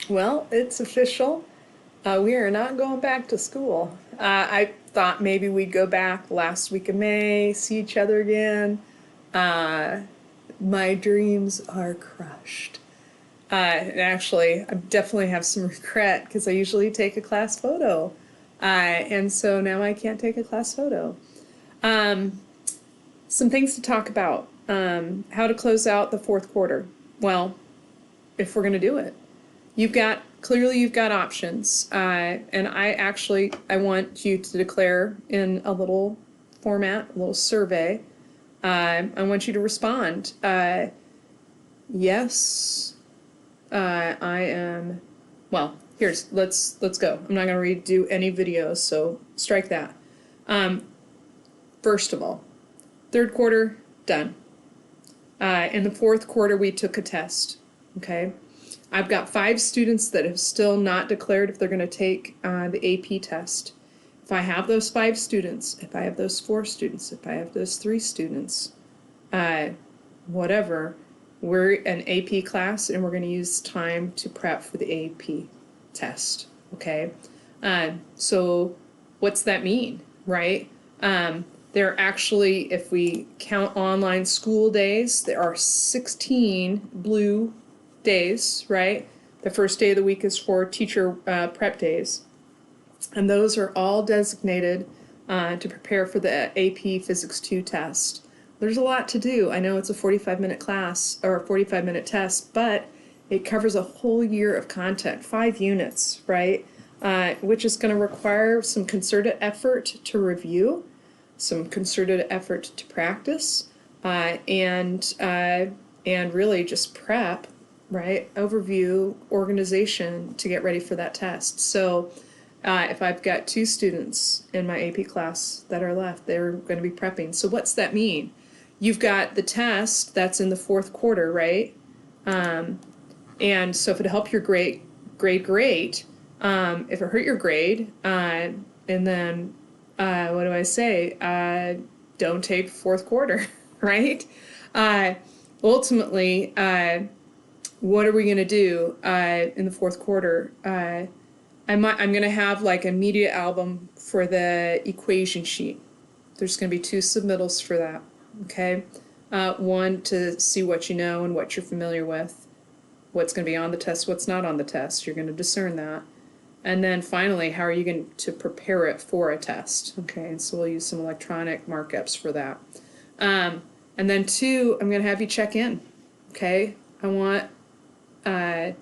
Well, it's official. We are not going back to school. I thought maybe we'd go back last week of May, see each other again. Uh, my dreams are crushed. And actually, I definitely have some regret because I usually take a class photo. And so now I can't take a class photo. Um, some things to talk about. How to close out the fourth quarter. Well, if we're going to do it. You've got options, and I want you to declare in a little format, a little survey. I want you to respond. Yes, I am. Well, let's go. I'm not going to redo any videos, so strike that. Um, First of all, third quarter done. In the fourth quarter, we took a test. Okay. I've got 5 students that have still not declared if they're going to take the AP test. If I have those 5 students, if I have those 4 students, if I have those 3 students, uh, whatever, we're an AP class and we're going to use time to prep for the AP test. Okay. So what's that mean, right? There are actually, if we count online school days, there are 16 blue days, right? The first day of the week is for teacher prep days. And those are all designated to prepare for the AP Physics 2 test. There's a lot to do. I know it's a 45-minute class or a 45-minute test, but it covers a whole year of content, 5 units, right? Which is going to require some concerted effort to review, some concerted effort to practice, and really just prep, right? Overview, organization to get ready for that test. So if I've got 2 students in my AP class that are left, they're going to be prepping. So what's that mean? You've got the test that's in the fourth quarter, right? And so if it helped your grade, great. If it hurt your grade, and then what do I say? Don't take fourth quarter, right? Uh, Ultimately, what are we going to do in the fourth quarter? I'm going to have like a media album for the equation sheet. There's going to be 2 submittals for that. Okay. One to see what you know and what you're familiar with, what's going to be on the test, what's not on the test. You're going to discern that. And then finally, how are you going to prepare it for a test? Okay, and so we'll use some electronic markups for that. And then 2, I'm going to have you check in. Okay, I want a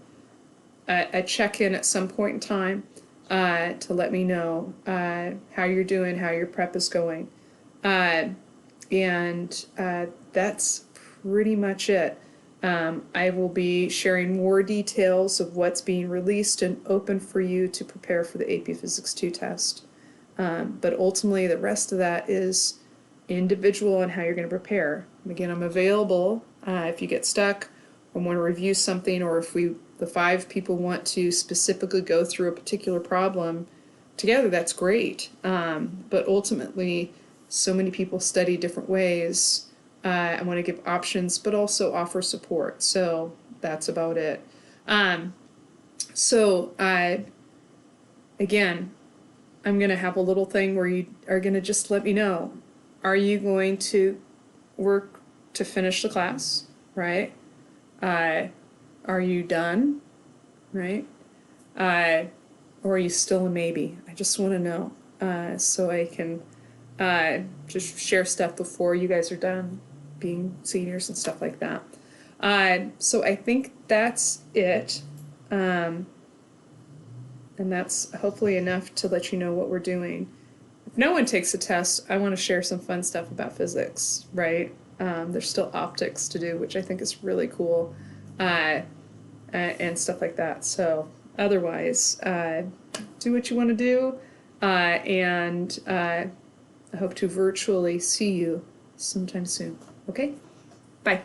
check-in at some point in time to let me know how you're doing, how your prep is going. And that's pretty much it. I will be sharing more details of what's being released and open for you to prepare for the AP Physics 2 test. But ultimately, the rest of that is individual on how you're going to prepare. Again, I'm available if you get stuck or want to review something, or if the 5 people want to specifically go through a particular problem together, that's great. But ultimately, so many people study different ways. I want to give options, but also offer support. So that's about it. So again, I'm going to have a little thing where you are going to just let me know. Are you going to work to finish the class, right? Are you done, right? Or are you still a maybe? I just want to know so I can just share stuff before you guys are done being seniors and stuff like that. So I think that's it. And that's hopefully enough to let you know what we're doing. If no one takes a test, I want to share some fun stuff about physics, right? There's still optics to do, which I think is really cool, and stuff like that. So otherwise, do what you want to do, and I hope to virtually see you sometime soon. Okay? Bye.